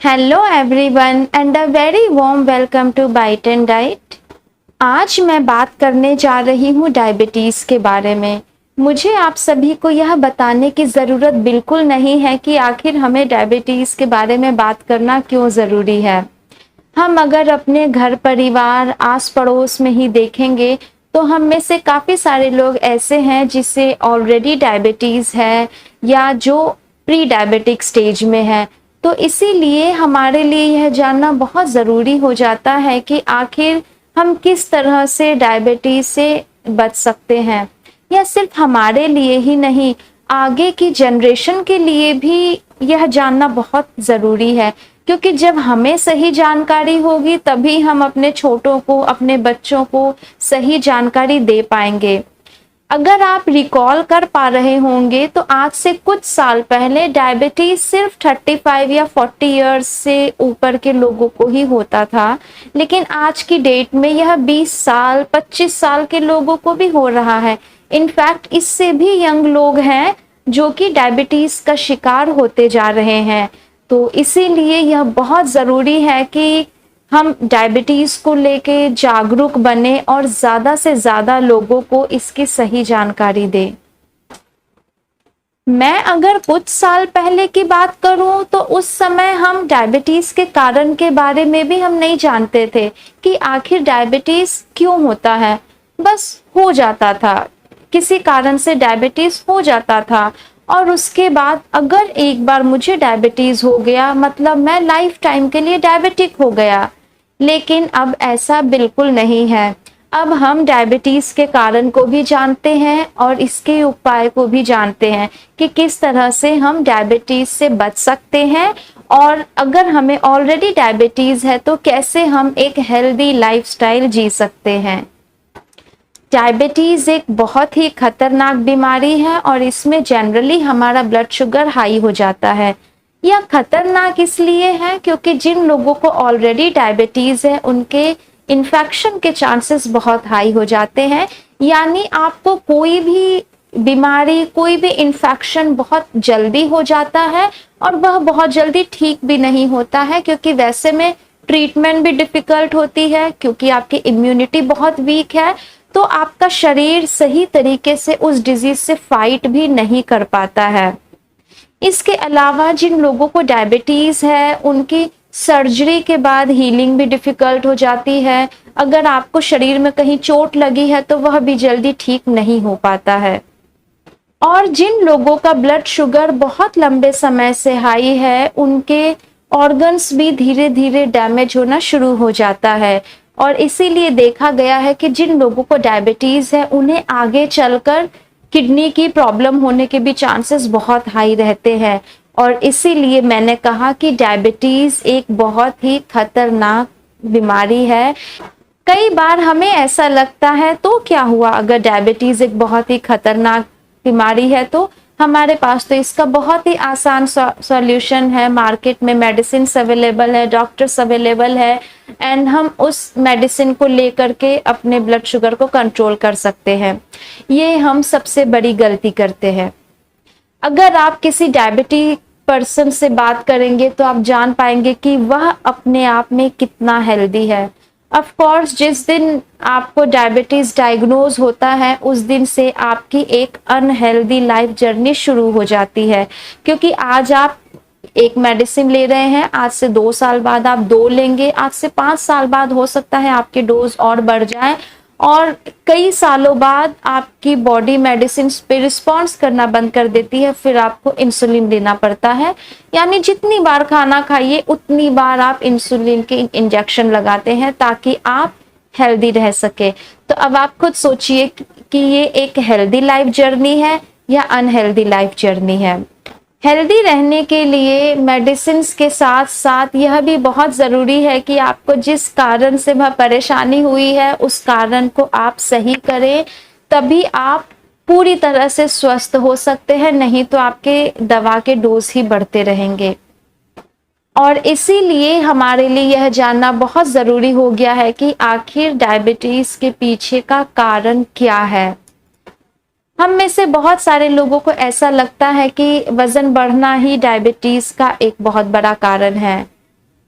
Hello everyone and a very warm welcome to bite and diet. आज मैं बात करने जा रही हूँ डायबिटीज़ के बारे में। मुझे आप सभी को यह बताने की ज़रूरत बिल्कुल नहीं है कि आखिर हमें डायबिटीज़ के बारे में बात करना क्यों ज़रूरी है। हम अगर अपने घर परिवार आस पड़ोस में ही देखेंगे तो हम में से काफ़ी सारे लोग ऐसे हैं जिसे ऑलरेडी डायबिटीज़ है या जो प्री डायबिटिक स्टेज में है। तो इसीलिए हमारे लिए यह जानना बहुत ज़रूरी हो जाता है कि आखिर हम किस तरह से डायबिटीज़ से बच सकते हैं, या सिर्फ हमारे लिए ही नहीं, आगे की जनरेशन के लिए भी यह जानना बहुत ज़रूरी है। क्योंकि जब हमें सही जानकारी होगी तभी हम अपने छोटों को, अपने बच्चों को सही जानकारी दे पाएंगे। अगर आप रिकॉल कर पा रहे होंगे तो आज से कुछ साल पहले डायबिटीज सिर्फ 35 या 40 इयर्स से ऊपर के लोगों को ही होता था, लेकिन आज की डेट में यह 20 साल 25 साल के लोगों को भी हो रहा है। इनफैक्ट इससे भी यंग लोग हैं जो कि डायबिटीज का शिकार होते जा रहे हैं। तो इसीलिए यह बहुत ज़रूरी है कि हम डायबिटीज़ को लेके जागरूक बने और ज़्यादा से ज़्यादा लोगों को इसकी सही जानकारी दें। मैं अगर कुछ साल पहले की बात करूं तो उस समय हम डायबिटीज़ के कारण के बारे में भी हम नहीं जानते थे कि आखिर डायबिटीज़ क्यों होता है। बस हो जाता था, किसी कारण से डायबिटीज़ हो जाता था, और उसके बाद अगर एक बार मुझे डायबिटीज़ हो गया मतलब मैं लाइफ टाइम के लिए डायबिटिक हो गया। लेकिन अब ऐसा बिल्कुल नहीं है। अब हम डायबिटीज़ के कारण को भी जानते हैं और इसके उपाय को भी जानते हैं कि किस तरह से हम डायबिटीज़ से बच सकते हैं, और अगर हमें ऑलरेडी डायबिटीज़ है तो कैसे हम एक हेल्दी लाइफस्टाइल जी सकते हैं। डायबिटीज़ एक बहुत ही खतरनाक बीमारी है और इसमें जनरली हमारा ब्लड शुगर हाई हो जाता है। यह खतरनाक इसलिए है क्योंकि जिन लोगों को ऑलरेडी डायबिटीज़ है उनके इन्फेक्शन के चांसेस बहुत हाई हो जाते हैं। यानी आपको कोई भी बीमारी, कोई भी इन्फेक्शन बहुत जल्दी हो जाता है और वह बहुत जल्दी ठीक भी नहीं होता है, क्योंकि वैसे में ट्रीटमेंट भी डिफ़िकल्ट होती है क्योंकि आपकी इम्यूनिटी बहुत वीक है। तो आपका शरीर सही तरीके से उस डिजीज़ से फाइट भी नहीं कर पाता है। इसके अलावा जिन लोगों को डायबिटीज़ है उनकी सर्जरी के बाद हीलिंग भी डिफ़िकल्ट हो जाती है। अगर आपको शरीर में कहीं चोट लगी है तो वह भी जल्दी ठीक नहीं हो पाता है। और जिन लोगों का ब्लड शुगर बहुत लंबे समय से हाई है उनके ऑर्गन्स भी धीरे धीरे डैमेज होना शुरू हो जाता है, और इसीलिए देखा गया है कि जिन लोगों को डायबिटीज़ है उन्हें आगे चलकर किडनी की प्रॉब्लम होने के भी चांसेस बहुत हाई रहते हैं। और इसीलिए मैंने कहा कि डायबिटीज़ एक बहुत ही खतरनाक बीमारी है। कई बार हमें ऐसा लगता है तो क्या हुआ, अगर डायबिटीज़ एक बहुत ही खतरनाक बीमारी है तो हमारे पास तो इसका बहुत ही आसान सॉल्यूशन है। मार्केट में मेडिसिन अवेलेबल है, डॉक्टर्स अवेलेबल है, एंड हम उस मेडिसिन को लेकर के अपने ब्लड शुगर को कंट्रोल कर सकते हैं। ये हम सबसे बड़ी गलती करते हैं। अगर आप किसी डायबिटिक पर्सन से बात करेंगे तो आप जान पाएंगे कि वह अपने आप में कितना हेल्दी है। ऑफ कोर्स जिस दिन आपको डायबिटीज डायग्नोज होता है उस दिन से आपकी एक अनहेल्दी लाइफ जर्नी शुरू हो जाती है, क्योंकि आज आप एक मेडिसिन ले रहे हैं, आज से 2 साल बाद आप 2 लेंगे, आज से 5 साल बाद हो सकता है आपके डोज और बढ़ जाए, और कई सालों बाद आपकी बॉडी मेडिसिन पे रिस्पॉन्स करना बंद कर देती है, फिर आपको इंसुलिन लेना पड़ता है। यानी जितनी बार खाना खाइए उतनी बार आप इंसुलिन के इंजेक्शन लगाते हैं ताकि आप हेल्दी रह सके। तो अब आप खुद सोचिए कि ये एक हेल्दी लाइफ जर्नी है या अनहेल्दी लाइफ जर्नी है। हेल्दी रहने के लिए मेडिसिन के साथ साथ यह भी बहुत ज़रूरी है कि आपको जिस कारण से वह परेशानी हुई है उस कारण को आप सही करें, तभी आप पूरी तरह से स्वस्थ हो सकते हैं, नहीं तो आपके दवा के डोज ही बढ़ते रहेंगे। और इसीलिए हमारे लिए यह जानना बहुत ज़रूरी हो गया है कि आखिर डायबिटीज़ के पीछे का कारण क्या है। हम में से बहुत सारे लोगों को ऐसा लगता है कि वज़न बढ़ना ही डायबिटीज़ का एक बहुत बड़ा कारण है,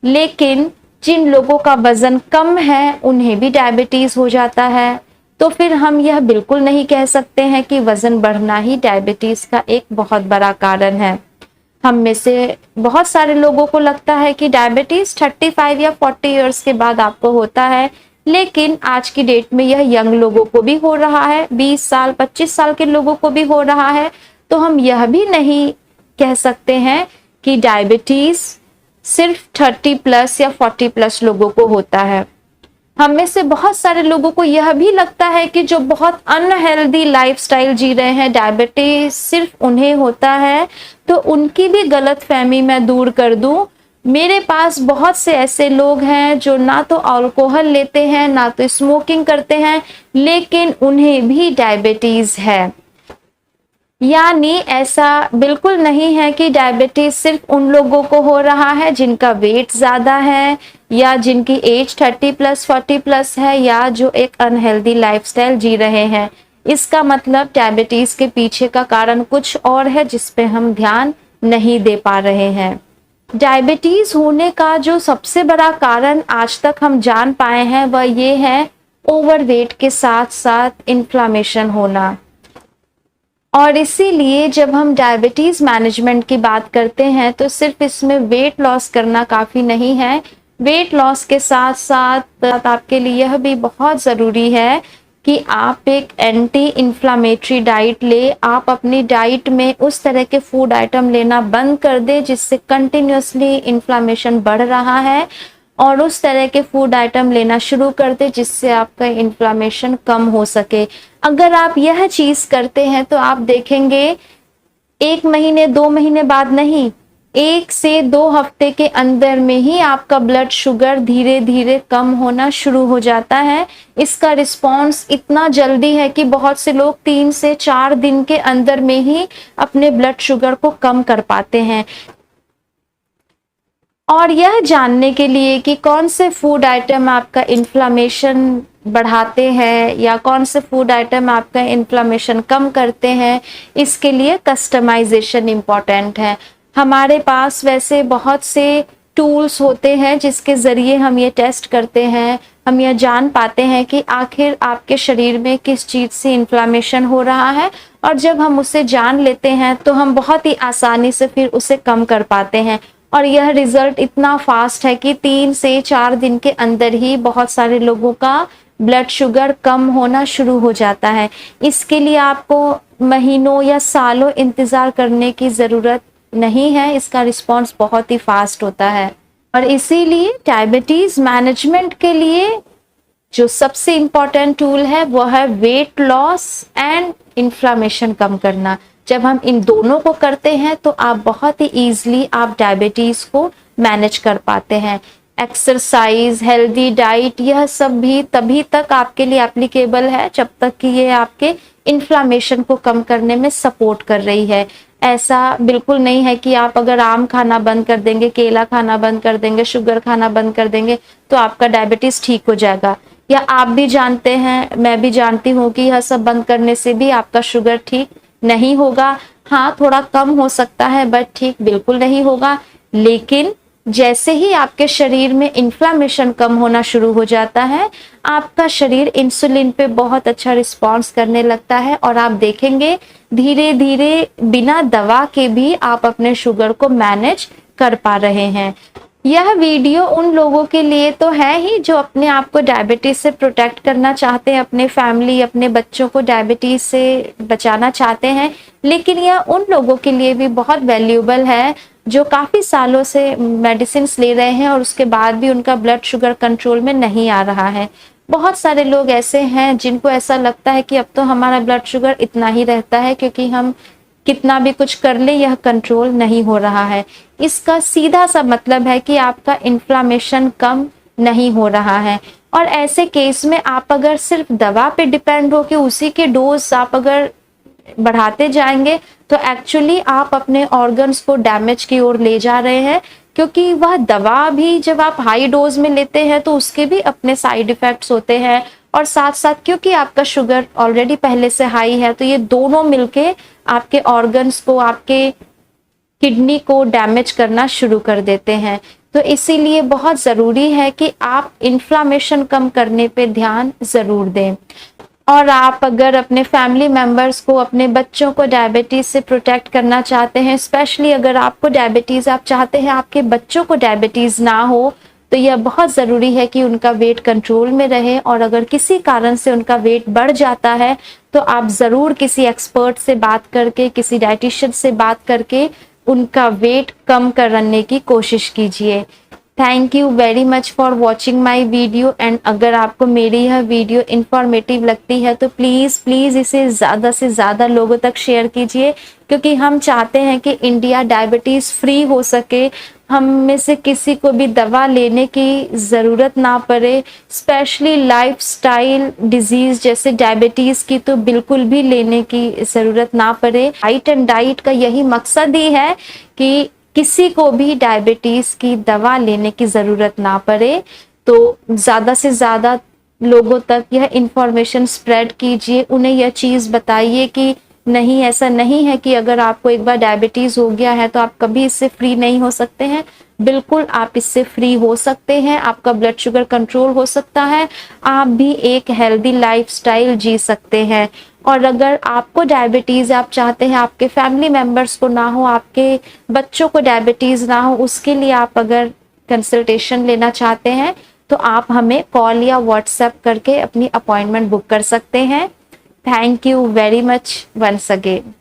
लेकिन जिन लोगों का वजन कम है उन्हें भी डायबिटीज हो जाता है। तो फिर हम यह बिल्कुल नहीं कह सकते हैं कि वजन बढ़ना ही डायबिटीज का एक बहुत बड़ा कारण है। हम में से बहुत सारे लोगों को लगता है कि डायबिटीज 35 या 40 इयर्स के बाद आपको होता है, लेकिन आज की डेट में यह यंग लोगों को भी हो रहा है, 20 साल 25 साल के लोगों को भी हो रहा है। तो हम यह भी नहीं कह सकते हैं कि डायबिटीज सिर्फ 30 प्लस या 40 प्लस लोगों को होता है। हम में से बहुत सारे लोगों को यह भी लगता है कि जो बहुत अनहेल्दी लाइफस्टाइल जी रहे हैं डायबिटीज सिर्फ उन्हें होता है। तो उनकी भी गलतफहमी मैं दूर कर दूं, मेरे पास बहुत से ऐसे लोग हैं जो ना तो अल्कोहल लेते हैं ना तो स्मोकिंग करते हैं, लेकिन उन्हें भी डायबिटीज है। यानी ऐसा बिल्कुल नहीं है कि डायबिटीज सिर्फ उन लोगों को हो रहा है जिनका वेट ज्यादा है या जिनकी एज 30 प्लस 40 प्लस है या जो एक अनहेल्दी लाइफस्टाइल जी रहे हैं। इसका मतलब डायबिटीज के पीछे का कारण कुछ और है जिस पे हम ध्यान नहीं दे पा रहे हैं। डायबिटीज होने का जो सबसे बड़ा कारण आज तक हम जान पाए हैं वह ये है ओवरवेट के साथ साथ इन्फ्लामेशन होना। और इसीलिए जब हम डायबिटीज मैनेजमेंट की बात करते हैं तो सिर्फ इसमें वेट लॉस करना काफी नहीं है, वेट लॉस के साथ साथ आपके लिए यह भी बहुत जरूरी है कि आप एक एंटी इन्फ्लामेटरी डाइट ले। आप अपनी डाइट में उस तरह के फूड आइटम लेना बंद कर दे जिससे कंटिन्यूअसली इन्फ्लामेशन बढ़ रहा है, और उस तरह के फूड आइटम लेना शुरू कर दे जिससे आपका इन्फ्लामेशन कम हो सके। अगर आप यह चीज करते हैं तो आप देखेंगे 1 महीने 2 महीने बाद नहीं, 1 से 2 हफ्ते के अंदर में ही आपका ब्लड शुगर धीरे धीरे कम होना शुरू हो जाता है। इसका रिस्पॉन्स इतना जल्दी है कि बहुत से लोग 3 से 4 दिन के अंदर में ही अपने ब्लड शुगर को कम कर पाते हैं। और यह जानने के लिए कि कौन से फूड आइटम आपका इन्फ्लामेशन बढ़ाते हैं या कौन से फूड आइटम आपका इन्फ्लामेशन कम करते हैं, इसके लिए कस्टमाइजेशन इम्पॉर्टेंट है। हमारे पास वैसे बहुत से टूल्स होते हैं जिसके ज़रिए हम ये टेस्ट करते हैं, हम यह जान पाते हैं कि आखिर आपके शरीर में किस चीज़ से इन्फ्लामेशन हो रहा है, और जब हम उसे जान लेते हैं तो हम बहुत ही आसानी से फिर उसे कम कर पाते हैं। और यह रिजल्ट इतना फास्ट है कि 3 से 4 दिन के अंदर ही बहुत सारे लोगों का ब्लड शुगर कम होना शुरू हो जाता है। इसके लिए आपको महीनों या सालों इंतजार करने की जरूरत नहीं है, इसका रिस्पॉन्स बहुत ही फास्ट होता है। और इसीलिए डायबिटीज मैनेजमेंट के लिए जो सबसे इम्पोर्टेंट टूल है वो है वेट लॉस एंड इन्फ्लामेशन कम करना। जब हम इन दोनों को करते हैं तो आप बहुत ही इजीली आप डायबिटीज को मैनेज कर पाते हैं। एक्सरसाइज, हेल्दी डाइट, यह सब भी तभी तक आपके लिए एप्लीकेबल है जब तक कि ये आपके इन्फ्लामेशन को कम करने में सपोर्ट कर रही है। ऐसा बिल्कुल नहीं है कि आप अगर आम खाना बंद कर देंगे, केला खाना बंद कर देंगे, शुगर खाना बंद कर देंगे तो आपका डायबिटीज ठीक हो जाएगा। या आप भी जानते हैं, मैं भी जानती हूँ कि यह सब बंद करने से भी आपका शुगर ठीक नहीं होगा। हाँ, थोड़ा कम हो सकता है बट ठीक बिल्कुल नहीं होगा। लेकिन जैसे ही आपके शरीर में इन्फ्लामेशन कम होना शुरू हो जाता है, आपका शरीर इंसुलिन पे बहुत अच्छा रिस्पॉन्स करने लगता है और आप देखेंगे धीरे धीरे बिना दवा के भी आप अपने शुगर को मैनेज कर पा रहे हैं। यह वीडियो उन लोगों के लिए तो है ही जो अपने आप को डायबिटीज से प्रोटेक्ट करना चाहते हैं, अपने फैमिली, अपने बच्चों को डायबिटीज से बचाना चाहते हैं, लेकिन यह उन लोगों के लिए भी बहुत वैल्यूएबल है जो काफ़ी सालों से मेडिसिन ले रहे हैं और उसके बाद भी उनका ब्लड शुगर कंट्रोल में नहीं आ रहा है। बहुत सारे लोग ऐसे हैं जिनको ऐसा लगता है कि अब तो हमारा ब्लड शुगर इतना ही रहता है क्योंकि हम कितना भी कुछ कर ले यह कंट्रोल नहीं हो रहा है। इसका सीधा सा मतलब है कि आपका इन्फ्लामेशन कम नहीं हो रहा है। और ऐसे केस में आप अगर सिर्फ दवा पे डिपेंड हो कि उसी के डोज आप अगर बढ़ाते जाएंगे तो एक्चुअली आप अपने ऑर्गन्स को डैमेज की ओर ले जा रहे हैं, क्योंकि वह दवा भी जब आप हाई डोज में लेते हैं तो उसके भी अपने साइड इफेक्ट्स होते हैं, और साथ साथ क्योंकि आपका शुगर ऑलरेडी पहले से हाई है तो ये दोनों मिलके आपके ऑर्गन्स को, आपके किडनी को डैमेज करना शुरू कर देते हैं। तो इसीलिए बहुत ज़रूरी है कि आप इन्फ्लामेशन कम करने पे ध्यान ज़रूर दें। और आप अगर अपने फैमिली मेंबर्स को, अपने बच्चों को डायबिटीज़ से प्रोटेक्ट करना चाहते हैं, स्पेशली अगर आपको डायबिटीज़, आप चाहते हैं आपके बच्चों को डायबिटीज़ ना हो, तो यह बहुत ज़रूरी है कि उनका वेट कंट्रोल में रहे। और अगर किसी कारण से उनका वेट बढ़ जाता है तो आप ज़रूर किसी एक्सपर्ट से बात करके, किसी डाइटिशियन से बात करके उनका वेट कम करने की कोशिश कीजिए। Thank you very much for watching my video. And अगर आपको मेरी यह वीडियो इंफॉर्मेटिव लगती है तो प्लीज़ इसे ज़्यादा से ज़्यादा लोगों तक शेयर कीजिए, क्योंकि हम चाहते हैं कि इंडिया डायबिटीज़ फ्री हो सके, हम में से किसी को भी दवा लेने की ज़रूरत ना पड़े। स्पेशली लाइफस्टाइल डिजीज़ जैसे डायबिटीज़ की तो बिल्कुल भी लेने की ज़रूरत ना पड़े। हाइट एंड डाइट का यही मकसद ही है कि किसी को भी डायबिटीज़ की दवा लेने की ज़रूरत ना पड़े। तो ज़्यादा से ज़्यादा लोगों तक यह इंफॉर्मेशन स्प्रेड कीजिए, उन्हें यह चीज़ बताइए कि नहीं, ऐसा नहीं है कि अगर आपको एक बार डायबिटीज़ हो गया है तो आप कभी इससे फ्री नहीं हो सकते हैं। बिल्कुल आप इससे फ्री हो सकते हैं, आपका ब्लड शुगर कंट्रोल हो सकता है, आप भी एक हेल्दी लाइफस्टाइल जी सकते हैं। और अगर आपको डायबिटीज़, आप चाहते हैं आपके फैमिली मेम्बर्स को ना हो, आपके बच्चों को डायबिटीज़ ना हो, उसके लिए आप अगर कंसल्टेशन लेना चाहते हैं तो आप हमें कॉल या व्हाट्सएप करके अपनी अपॉइंटमेंट बुक कर सकते हैं। Thank you very much once again.